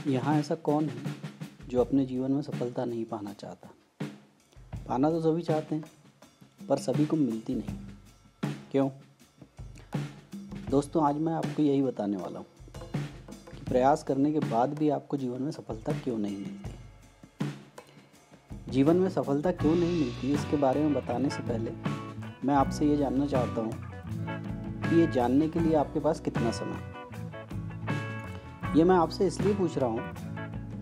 यहाँ ऐसा कौन है जो अपने जीवन में सफलता नहीं पाना चाहता। पाना तो सभी चाहते हैं, पर सभी को मिलती नहीं। क्यों? दोस्तों, आज मैं आपको यही बताने वाला हूँ कि प्रयास करने के बाद भी आपको जीवन में सफलता क्यों नहीं मिलती। जीवन में सफलता क्यों नहीं मिलती, इसके बारे में बताने से पहले मैं आपसे ये जानना चाहता हूँ कि ये जानने के लिए आपके पास कितना समय है। ये मैं आपसे इसलिए पूछ रहा हूँ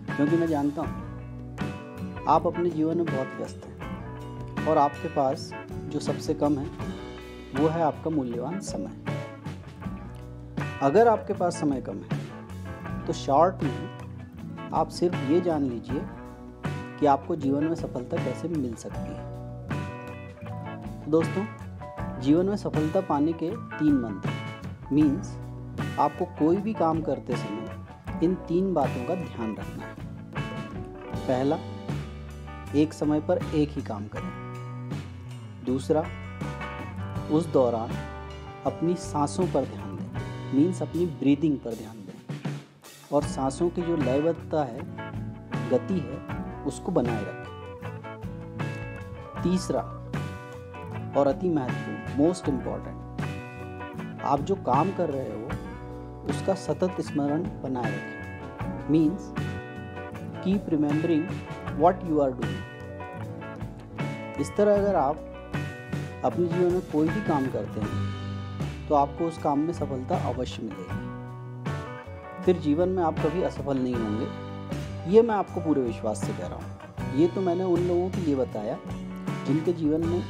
क्योंकि मैं जानता हूँ आप अपने जीवन में बहुत व्यस्त हैं और आपके पास जो सबसे कम है वो है आपका मूल्यवान समय। अगर आपके पास समय कम है तो शॉर्ट में आप सिर्फ ये जान लीजिए कि आपको जीवन में सफलता कैसे मिल सकती है। दोस्तों, जीवन में सफलता पाने के 3 मंत्र मीन्स आपको कोई भी काम करते समय इन 3 बातों का ध्यान रखना है। पहला, एक समय पर एक ही काम करें। दूसरा, उस दौरान अपनी सांसों पर ध्यान दें, मीन्स अपनी ब्रीदिंग पर ध्यान दें और सांसों की जो लयबद्धता है, गति है, उसको बनाए रखें। तीसरा और अति महत्वपूर्ण, मोस्ट इम्पॉर्टेंट, आप जो काम कर रहे हो उसका सतत स्मरण बनाए रखें, means keep remembering what you are doing. इस तरह अगर आप अपने जीवन में कोई भी काम करते हैं तो आपको उस काम में सफलता अवश्य मिलेगी। फिर जीवन में आप कभी असफल नहीं होंगे, ये मैं आपको पूरे विश्वास से कह रहा हूँ। ये तो मैंने उन लोगों के लिए बताया जिनके जीवन में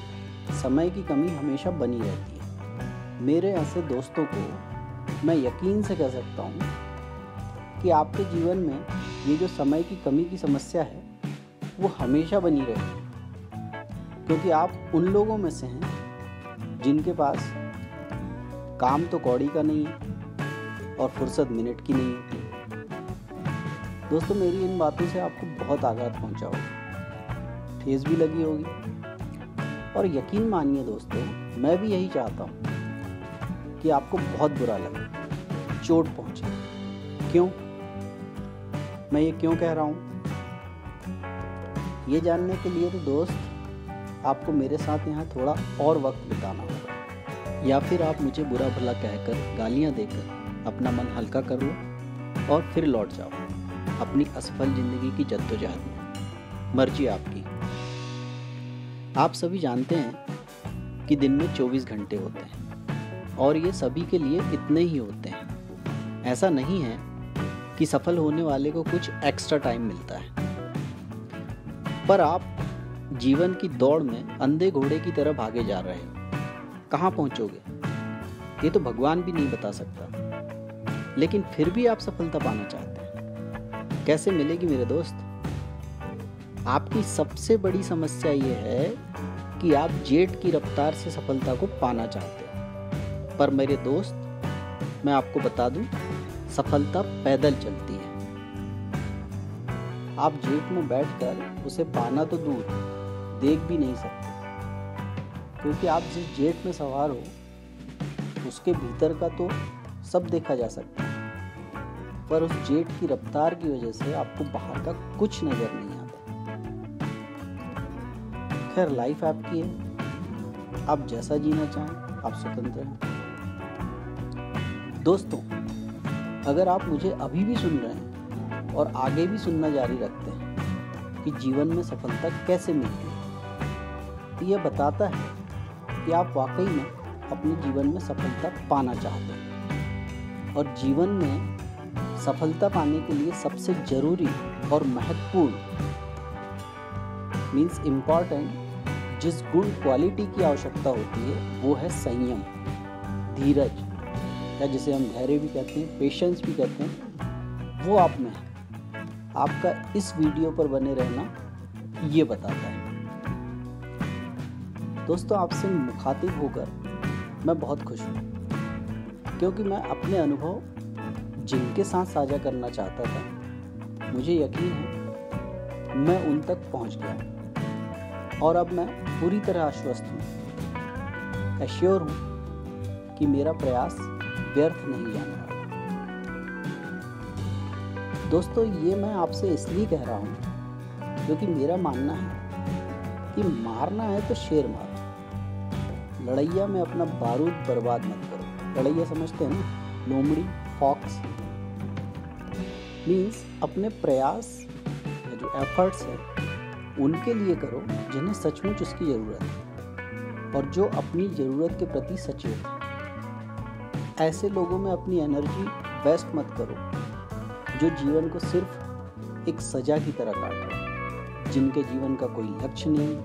समय की कमी हमेशा बनी रहती है। मेरे ऐसे दोस्तों को मैं यकीन से कह सकता हूँ कि आपके जीवन में ये जो समय की कमी की समस्या है वो हमेशा बनी रहेगी, क्योंकि आप उन लोगों में से हैं जिनके पास काम तो कौड़ी का नहीं है और फुर्सत मिनट की नहीं है। दोस्तों, मेरी इन बातों से आपको बहुत आघात पहुंचा होगा, ठेस भी लगी होगी और यकीन मानिए दोस्तों, मैं भी यही चाहता हूँ कि आपको बहुत बुरा लगे, चोट पहुंचे। क्यों? मैं ये क्यों कह रहा हूँ? ये जानने के लिए तो दोस्त आपको मेरे साथ यहाँ थोड़ा और वक्त बिताना होगा, या फिर आप मुझे बुरा भला कहकर, गालियाँ देकर अपना मन हल्का कर लो और फिर लौट जाओ अपनी असफल जिंदगी की जद्दोजहद में। मर्जी आपकी। आप सभी जानते हैं कि दिन में 24 घंटे होते हैं और ये सभी के लिए इतने ही होते हैं। ऐसा नहीं है कि सफल होने वाले को कुछ एक्स्ट्रा टाइम मिलता है, पर आप जीवन की दौड़ में अंधे घोड़े की तरह भागे जा रहे हो। कहाँ पहुँचोगे ये तो भगवान भी नहीं बता सकता, लेकिन फिर भी आप सफलता पाना चाहते हैं। कैसे मिलेगी मेरे दोस्त? आपकी सबसे बड़ी समस्या ये है कि आप जेट की रफ्तार से सफलता को पाना चाहते हो, पर मेरे दोस्त, मैं आपको बता दूं, सफलता पैदल चलती है। आप जेट में बैठकर उसे पाना तो दूर, देख भी नहीं सकते, क्योंकि आप जिस जेट में सवार हो उसके भीतर का तो सब देखा जा सकता है, पर उस जेट की रफ्तार की वजह से आपको बाहर का कुछ नजर नहीं आता। खैर, लाइफ आपकी है, आप जैसा जीना चाहें आप स्वतंत्र हैं। दोस्तों, अगर आप मुझे अभी भी सुन रहे हैं और आगे भी सुनना जारी रखते हैं कि जीवन में सफलता कैसे मिलती है, तो यह बताता है कि आप वाकई में अपने जीवन में सफलता पाना चाहते हैं। और जीवन में सफलता पाने के लिए सबसे जरूरी और महत्वपूर्ण, मीन्स इम्पॉर्टेंट, जिस गुण क्वालिटी की आवश्यकता होती है वो है संयम, धीरज, या जिसे हम धैर्य भी कहते हैं, पेशेंस भी कहते हैं, वो आप में है। आपका इस वीडियो पर बने रहना ये बताता है। दोस्तों, आपसे मुखातिब होकर मैं बहुत खुश हूँ, क्योंकि मैं अपने अनुभव जिनके साथ साझा करना चाहता था, मुझे यकीन है मैं उन तक पहुँच गया और अब मैं पूरी तरह आश्वस्त हूँ, एश्योर हूँ कि मेरा प्रयास व्यर्थ नहीं जाने वाला। दोस्तों ये मैं आपसे इसलिए कह रहा हूँ क्योंकि मेरा मानना है कि मारना है तो शेर मारो, लड़ैया में अपना बारूद बर्बाद मत करो। लड़ैया समझते हैं ना, लोमड़ी, फॉक्स। मीन्स अपने प्रयास या जो एफर्ट्स है उनके लिए करो जिन्हें सचमुच उसकी ज़रूरत है और जो अपनी ज़रूरत के प्रति सचेत है। ऐसे लोगों में अपनी एनर्जी वेस्ट मत करो जो जीवन को सिर्फ एक सजा की तरह काट रहे हैं, जिनके जीवन का कोई लक्ष्य नहीं,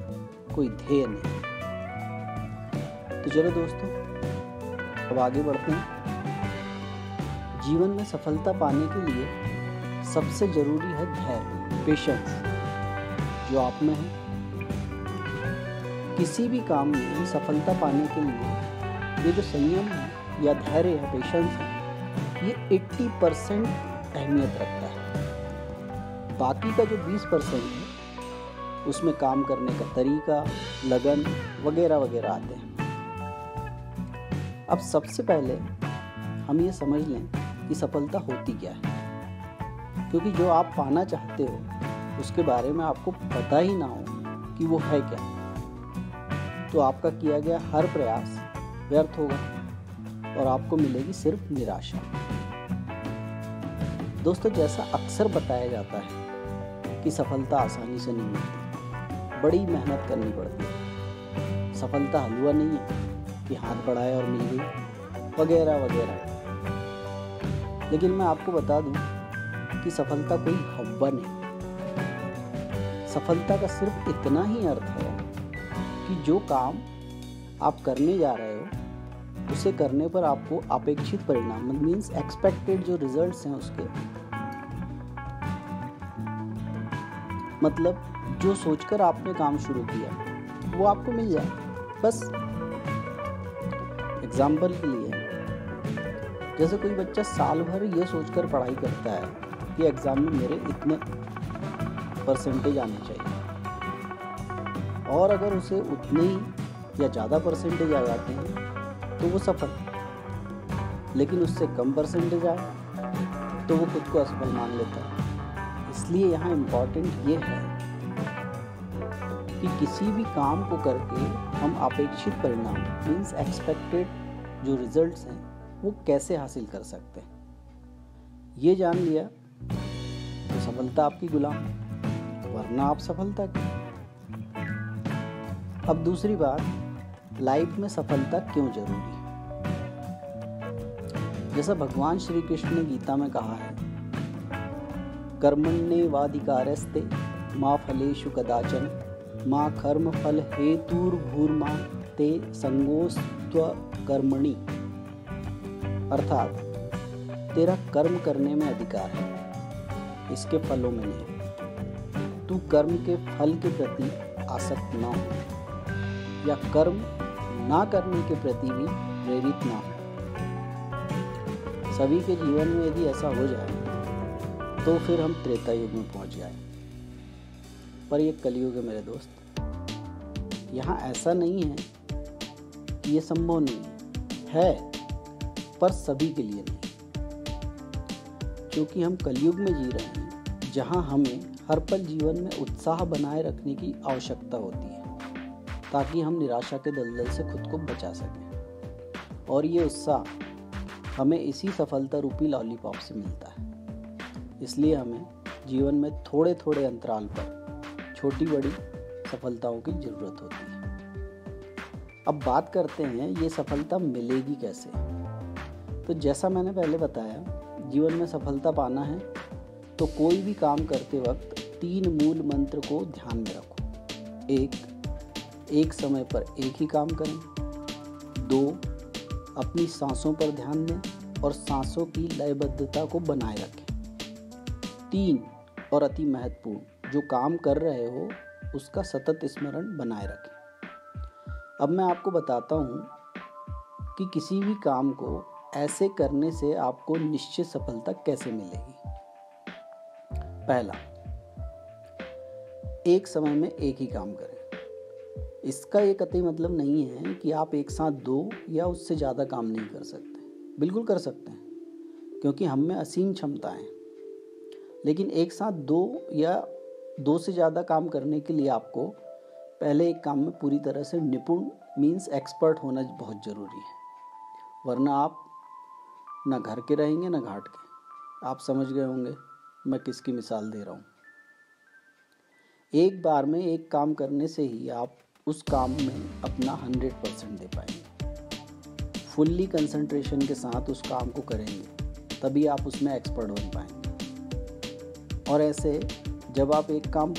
कोई ध्येय नहीं। तो चलो दोस्तों अब आगे बढ़ते हैं। जीवन में सफलता पाने के लिए सबसे जरूरी है धैर्य, पेशेंस, जो आप में है। किसी भी काम में सफलता पाने के लिए ये जो संयम है या धैर्य है, पेशेंस है, ये 80% अहमियत रखता है। बाकी का जो 20% है उसमें काम करने का तरीका, लगन वगैरह वगैरह आते हैं। अब सबसे पहले हम ये समझ लें कि सफलता होती क्या है, क्योंकि जो आप पाना चाहते हो उसके बारे में आपको पता ही ना हो कि वो है क्या, तो आपका किया गया हर प्रयास व्यर्थ होगा और आपको मिलेगी सिर्फ निराशा। दोस्तों जैसा अक्सर बताया जाता है कि सफलता आसानी से नहीं मिलती, बड़ी मेहनत करनी पड़ती है। सफलता हलवा नहीं है कि हाथ बढ़ाए और मिल गई वगैरह वगैरह। लेकिन मैं आपको बता दूं कि सफलता कोई हवा नहीं। सफलता का सिर्फ इतना ही अर्थ है कि जो काम आप करने जा रहे हो उसे करने पर आपको अपेक्षित परिणाम, मीन्स एक्सपेक्टेड जो रिजल्ट्स हैं उसके, मतलब जो सोचकर आपने काम शुरू किया वो आपको मिल जाए। बस एग्जाम्पल के लिए, जैसे कोई बच्चा साल भर ये सोचकर पढ़ाई करता है कि एग्जाम में मेरे इतने परसेंटेज आने चाहिए, और अगर उसे उतने ही या ज़्यादा परसेंटेज आ जाते हैं तो वो सफल, लेकिन उससे कम परसेंटेज आए तो वो खुद को असफल मान लेता है। इसलिए यहाँ इम्पॉर्टेंट ये है कि किसी भी काम को करके हम अपेक्षित परिणाम, मीन्स एक्सपेक्टेड जो रिजल्ट्स हैं वो कैसे हासिल कर सकते हैं। ये जान लिया तो सफलता आपकी गुलाम है, वरना आप सफलता की। अब दूसरी बात, लाइफ में सफलता क्यों जरूरी है। जैसा भगवान श्री कृष्ण ने गीता में कहा है, कर्मण्येवाधिकारस्ते मा फलेषु कदाचन मा कर्म फल हेतुर्भूर्मा ते संगोस्त्व कर्मणि। अर्थात तेरा कर्म करने में अधिकार है, इसके फलों में नहीं। तू कर्म के फल के प्रति आसक्त ना हो या कर्म ना करने के प्रति भी प्रेरित ना हो। सभी के जीवन में यदि ऐसा हो जाए तो फिर हम त्रेता युग में पहुंच जाए। पर ये कलयुग है मेरे दोस्त। यहाँ ऐसा नहीं है कि ये संभव नहीं है, पर सभी के लिए नहीं, क्योंकि हम कलयुग में जी रहे हैं जहाँ हमें हर पल जीवन में उत्साह बनाए रखने की आवश्यकता होती है ताकि हम निराशा के दलदल से खुद को बचा सकें। और ये उत्साह हमें इसी सफलता रूपी लॉलीपॉप से मिलता है। इसलिए हमें जीवन में थोड़े थोड़े अंतराल पर छोटी बड़ी सफलताओं की ज़रूरत होती है। अब बात करते हैं ये सफलता मिलेगी कैसे। तो जैसा मैंने पहले बताया, जीवन में सफलता पाना है तो कोई भी काम करते वक्त 3 मूल मंत्र को ध्यान में रखो। एक समय पर एक ही काम करें। 2, अपनी सांसों पर ध्यान दें और सांसों की लयबद्धता को बनाए रखें। 3, और अति महत्वपूर्ण, जो काम कर रहे हो उसका सतत स्मरण बनाए रखें। अब मैं आपको बताता हूँ कि किसी भी काम को ऐसे करने से आपको निश्चित सफलता कैसे मिलेगी। पहला, एक समय में एक ही काम करें। इसका ये कतई मतलब नहीं है कि आप एक साथ 2 या उससे ज़्यादा काम नहीं कर सकते। बिल्कुल कर सकते हैं, क्योंकि हम में असीम क्षमताएं हैं। लेकिन एक साथ दो या दो से ज़्यादा काम करने के लिए आपको पहले एक काम में पूरी तरह से निपुण मीन्स एक्सपर्ट होना बहुत ज़रूरी है, वरना आप ना घर के रहेंगे ना घाट के। आप समझ गए होंगे मैं किसकी मिसाल दे रहा हूँ। एक बार में एक काम करने से ही आप उस काम में अपना 100% दे पाएंगे। फुल्ली कंसंट्रेशन के साथ उस काम को करेंगे तभी आप उसमें एक्सपर्ट बन पाएंगे। और ऐसे जब आप एक काम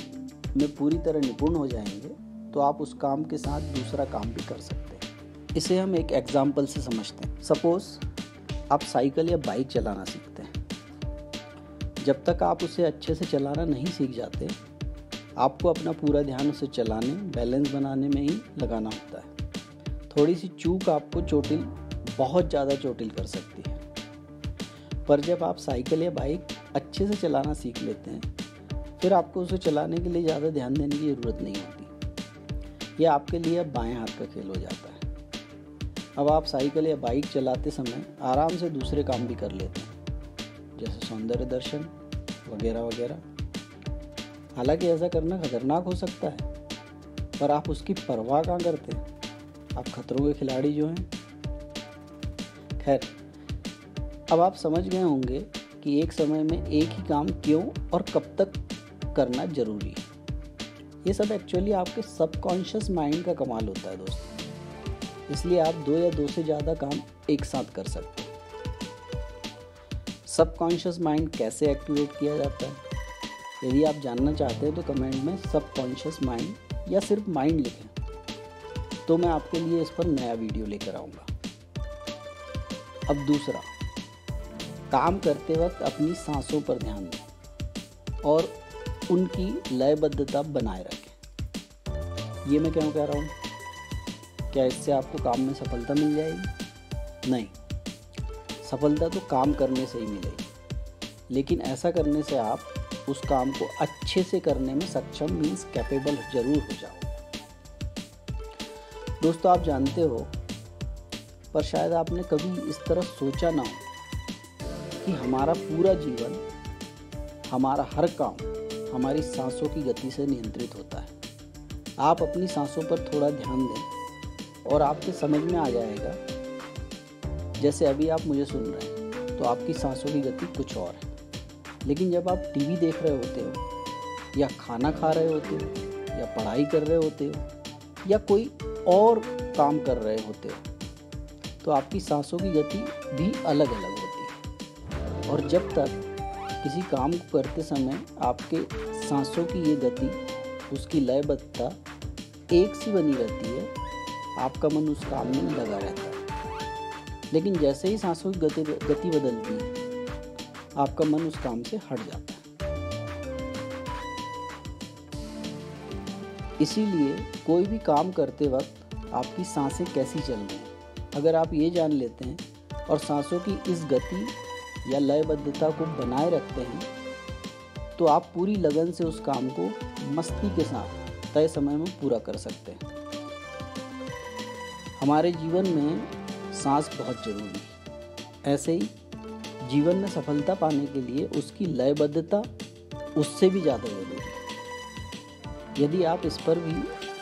में पूरी तरह निपुण हो जाएंगे तो आप उस काम के साथ दूसरा काम भी कर सकते हैं। इसे हम एक एग्जाम्पल से समझते हैं। सपोज़ आप साइकिल या बाइक चलाना सीखते हैं। जब तक आप उसे अच्छे से चलाना नहीं सीख जाते, आपको अपना पूरा ध्यान उसे चलाने, बैलेंस बनाने में ही लगाना होता है। थोड़ी सी चूक आपको बहुत ज़्यादा चोटिल कर सकती है। पर जब आप साइकिल या बाइक अच्छे से चलाना सीख लेते हैं, फिर आपको उसे चलाने के लिए ज़्यादा ध्यान देने की ज़रूरत नहीं होती। यह आपके लिए अब बाएं हाथ का खेल हो जाता है। अब आप साइकिल या बाइक चलाते समय आराम से दूसरे काम भी कर लेते हैं, जैसे सौंदर्य दर्शन वगैरह वगैरह। हालांकि ऐसा करना खतरनाक हो सकता है, पर आप उसकी परवाह कहाँ करते हैं। आप खतरों के खिलाड़ी जो हैं। खैर, अब आप समझ गए होंगे कि एक समय में एक ही काम क्यों और कब तक करना जरूरी है। ये सब एक्चुअली आपके सबकॉन्शियस माइंड का कमाल होता है दोस्तों। इसलिए आप दो या दो से ज़्यादा काम एक साथ कर सकते हैं। सबकॉन्शियस माइंड कैसे एक्टिवेट किया जाता है, यदि आप जानना चाहते हैं तो कमेंट में सबकॉन्शियस माइंड या सिर्फ माइंड लिखें, तो मैं आपके लिए इस पर नया वीडियो लेकर आऊँगा। अब दूसरा, काम करते वक्त अपनी सांसों पर ध्यान दें और उनकी लयबद्धता बनाए रखें। ये मैं क्यों कह रहा हूँ? क्या इससे आपको काम में सफलता मिल जाएगी? नहीं, सफलता तो काम करने से ही मिलेगी, लेकिन ऐसा करने से आप उस काम को अच्छे से करने में सक्षम मीन्स कैपेबल जरूर हो जाओगे। दोस्तों, आप जानते हो, पर शायद आपने कभी इस तरह सोचा ना हो कि हमारा पूरा जीवन, हमारा हर काम हमारी सांसों की गति से नियंत्रित होता है। आप अपनी सांसों पर थोड़ा ध्यान दें और आपके समझ में आ जाएगा। जैसे अभी आप मुझे सुन रहे हैं तो आपकी सांसों की गति कुछ और है, लेकिन जब आप टीवी देख रहे होते हो या खाना खा रहे होते हो या पढ़ाई कर रहे होते हो या कोई और काम कर रहे होते हो, तो आपकी सांसों की गति भी अलग अलग होती है। और जब तक किसी काम को करते समय आपके सांसों की ये गति, उसकी लयबद्धता एक सी बनी रहती है, आपका मन उस काम में लगा रहता है। लेकिन जैसे ही सांसों की गति बदलती है, आपका मन उस काम से हट जाता है। इसीलिए कोई भी काम करते वक्त आपकी सांसें कैसी चल रही हैं, अगर आप ये जान लेते हैं और सांसों की इस गति या लयबद्धता को बनाए रखते हैं, तो आप पूरी लगन से उस काम को मस्ती के साथ तय समय में पूरा कर सकते हैं। हमारे जीवन में सांस बहुत जरूरी है। ऐसे ही जीवन में सफलता पाने के लिए उसकी लयबद्धता उससे भी ज़्यादा जरूरी है। यदि आप इस पर भी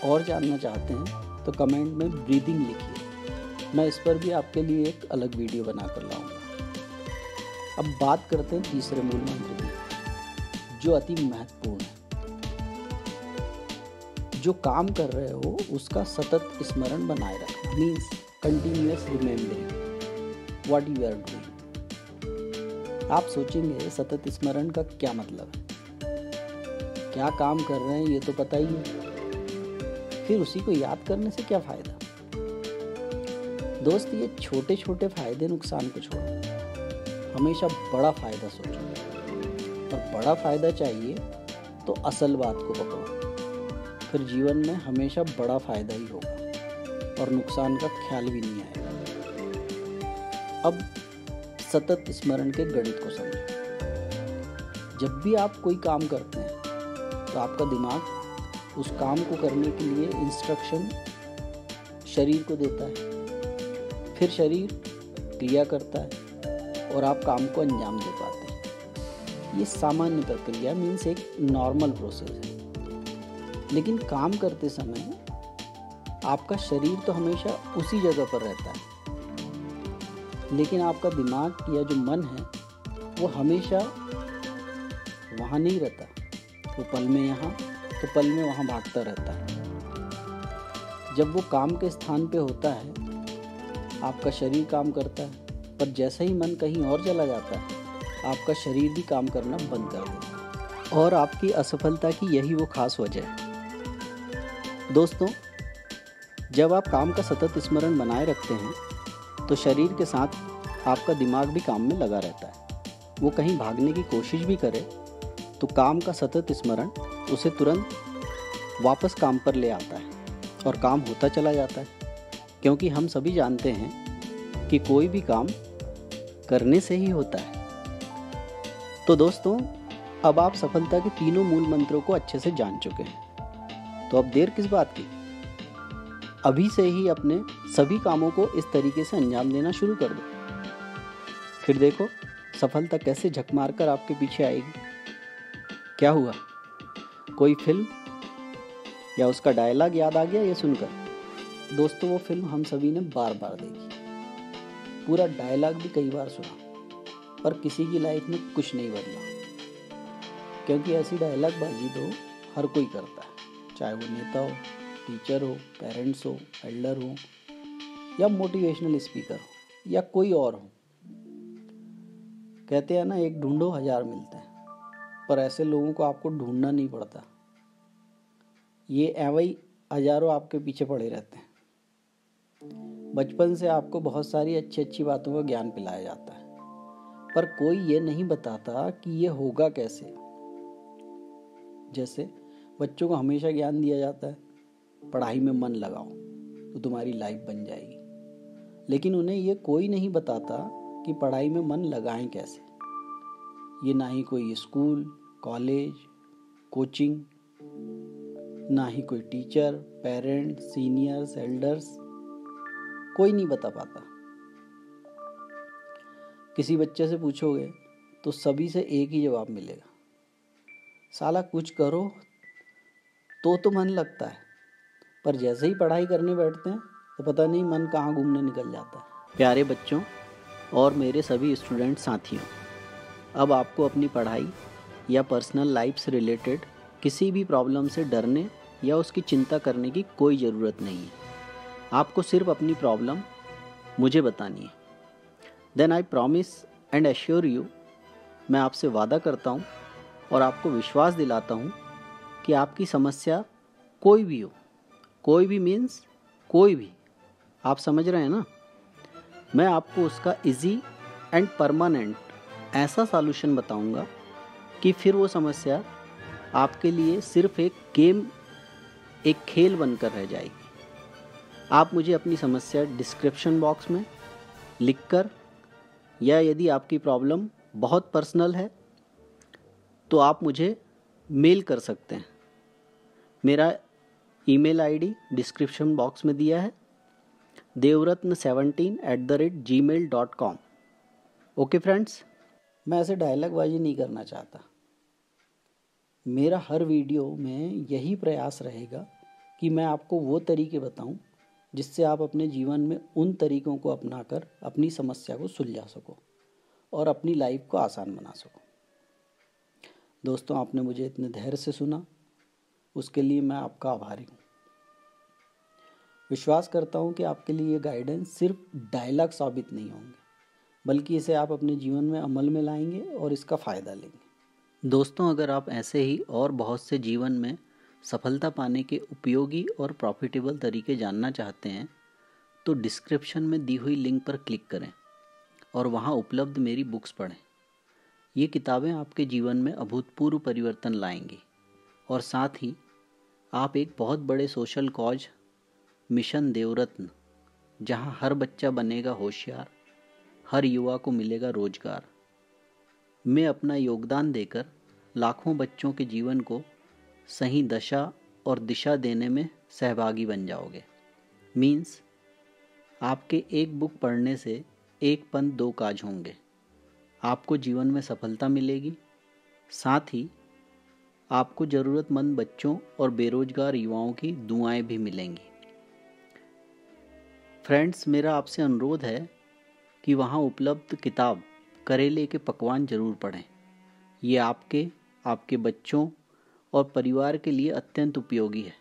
और जानना चाहते हैं तो कमेंट में ब्रीदिंग लिखिए, मैं इस पर भी आपके लिए एक अलग वीडियो बनाकर लाऊंगा। अब बात करते हैं तीसरे मूल मंत्र की, जो अति महत्वपूर्ण है। जो काम कर रहे हो उसका सतत स्मरण बनाए रखना means continuous remembering what you are doing. आप सोचेंगे सतत स्मरण का क्या मतलब है, क्या काम कर रहे हैं ये तो पता ही है, फिर उसी को याद करने से क्या फायदा। दोस्त, ये छोटे छोटे फायदे नुकसान को छोड़ो, हमेशा बड़ा फायदा सोचो। और बड़ा फायदा चाहिए तो असल बात को पकड़ो, फिर जीवन में हमेशा बड़ा फायदा ही होगा और नुकसान का ख्याल भी नहीं आएगा। अब सतत स्मरण के गणित को समझो। जब भी आप कोई काम करते हैं तो आपका दिमाग उस काम को करने के लिए इंस्ट्रक्शन शरीर को देता है, फिर शरीर क्रिया करता है और आप काम को अंजाम दे पाते हैं। ये सामान्य प्रक्रिया मीन्स एक नॉर्मल प्रोसेस है। लेकिन काम करते समय आपका शरीर तो हमेशा उसी जगह पर रहता है, लेकिन आपका दिमाग या जो मन है वो हमेशा वहाँ नहीं रहता। वो पल में यहाँ तो पल में वहाँ भागता रहता है। जब वो काम के स्थान पे होता है आपका शरीर काम करता है, पर जैसे ही मन कहीं और चला जाता है आपका शरीर भी काम करना बंद कर देता है। और आपकी असफलता की यही वो खास वजह है। दोस्तों, जब आप काम का सतत स्मरण बनाए रखते हैं तो शरीर के साथ आपका दिमाग भी काम में लगा रहता है। वो कहीं भागने की कोशिश भी करे तो काम का सतत स्मरण उसे तुरंत वापस काम पर ले आता है और काम होता चला जाता है। क्योंकि हम सभी जानते हैं कि कोई भी काम करने से ही होता है। तो दोस्तों, अब आप सफलता के तीनों मूल मंत्रों को अच्छे से जान चुके हैं, तो अब देर किस बात की। अभी से ही अपने सभी कामों को इस तरीके से अंजाम देना शुरू कर दो। फिर देखो सफलता कैसे झक मार कर आपके पीछे आएगी। क्या हुआ, कोई फिल्म या उसका डायलॉग याद आ गया ये सुनकर? दोस्तों, वो फिल्म हम सभी ने बार बार देखी, पूरा डायलॉग भी कई बार सुना, पर किसी की लाइफ में कुछ नहीं बदला। क्योंकि ऐसी डायलॉग बाजी तो हर कोई करता है, चाहे वो नेता हो, टीचर हो, पेरेंट्स हो, एल्डर हो या मोटिवेशनल स्पीकर हो या कोई और हो। कहते हैं ना, एक ढूंढो हजार मिलते हैं, पर ऐसे लोगों को आपको ढूंढना नहीं पड़ता। ये एवं हजारों आपके पीछे पड़े रहते हैं। बचपन से आपको बहुत सारी अच्छी अच्छी बातों का ज्ञान पिलाया जाता है, पर कोई ये नहीं बताता कि ये होगा कैसे। जैसे बच्चों को हमेशा ज्ञान दिया जाता है, पढ़ाई में मन लगाओ तो तुम्हारी लाइफ बन जाएगी, लेकिन उन्हें ये कोई नहीं बताता कि पढ़ाई में मन लगाएं कैसे। ये ना ही कोई स्कूल, कॉलेज, कोचिंग, ना ही कोई टीचर, पेरेंट्स, सीनियर्स, एल्डर्स, कोई नहीं बता पाता। किसी बच्चे से पूछोगे तो सभी से एक ही जवाब मिलेगा, साला कुछ करो तो मन लगता है, पर जैसे ही पढ़ाई करने बैठते हैं तो पता नहीं मन कहाँ घूमने निकल जाता है। प्यारे बच्चों और मेरे सभी स्टूडेंट साथियों, अब आपको अपनी पढ़ाई या पर्सनल लाइफ से रिलेटेड किसी भी प्रॉब्लम से डरने या उसकी चिंता करने की कोई ज़रूरत नहीं है। आपको सिर्फ अपनी प्रॉब्लम मुझे बतानी है। Then I promise and assure you, मैं आपसे वादा करता हूँ और आपको विश्वास दिलाता हूँ कि आपकी समस्या कोई भी हो, कोई भी मीन्स कोई भी, आप समझ रहे हैं ना, मैं आपको उसका इजी एंड परमानेंट ऐसा सॉल्यूशन बताऊंगा कि फिर वो समस्या आपके लिए सिर्फ एक गेम, एक खेल बनकर रह जाएगी। आप मुझे अपनी समस्या डिस्क्रिप्शन बॉक्स में लिखकर, या यदि आपकी प्रॉब्लम बहुत पर्सनल है तो आप मुझे मेल कर सकते हैं। मेरा ईमेल आईडी डिस्क्रिप्शन बॉक्स में दिया है, devratna17@gmail.com। ओके फ्रेंड्स, मैं ऐसे डायलॉग बाजी नहीं करना चाहता। मेरा हर वीडियो में यही प्रयास रहेगा कि मैं आपको वो तरीके बताऊं जिससे आप अपने जीवन में उन तरीकों को अपनाकर अपनी समस्या को सुलझा सको और अपनी लाइफ को आसान बना सको। दोस्तों, आपने मुझे इतने धैर्य से सुना, उसके लिए मैं आपका आभारी हूँ। विश्वास करता हूँ कि आपके लिए ये गाइडेंस सिर्फ डायलॉग साबित नहीं होंगे, बल्कि इसे आप अपने जीवन में अमल में लाएंगे और इसका फ़ायदा लेंगे। दोस्तों, अगर आप ऐसे ही और बहुत से जीवन में सफलता पाने के उपयोगी और प्रॉफिटेबल तरीके जानना चाहते हैं तो डिस्क्रिप्शन में दी हुई लिंक पर क्लिक करें और वहाँ उपलब्ध मेरी बुक्स पढ़ें। ये किताबें आपके जीवन में अभूतपूर्व परिवर्तन लाएंगी और साथ ही आप एक बहुत बड़े सोशल कॉज मिशन देवरत्न, जहाँ हर बच्चा बनेगा होशियार, हर युवा को मिलेगा रोजगार, में अपना योगदान देकर लाखों बच्चों के जीवन को सही दशा और दिशा देने में सहभागी बन जाओगे। मीन्स आपके एक बुक पढ़ने से एक पंथ दो काज होंगे। आपको जीवन में सफलता मिलेगी साथ ही आपको ज़रूरतमंद बच्चों और बेरोजगार युवाओं की दुआएं भी मिलेंगी। फ्रेंड्स, मेरा आपसे अनुरोध है कि वहाँ उपलब्ध किताब करेले के पकवान ज़रूर पढ़ें। ये आपके बच्चों और परिवार के लिए अत्यंत उपयोगी है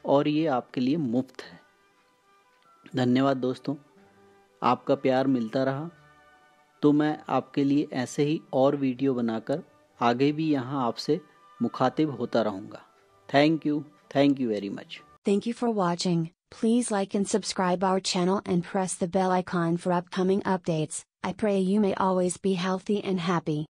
और ये आपके लिए मुफ्त है। धन्यवाद दोस्तों, आपका प्यार मिलता रहा तो मैं आपके लिए ऐसे ही और वीडियो बनाकर आगे भी यहाँ आपसे मुखातिब होता रहूँगा। Thank you very much. Thank you for watching. Please like and subscribe our channel and press the bell icon for upcoming updates. I pray you may always be healthy and happy.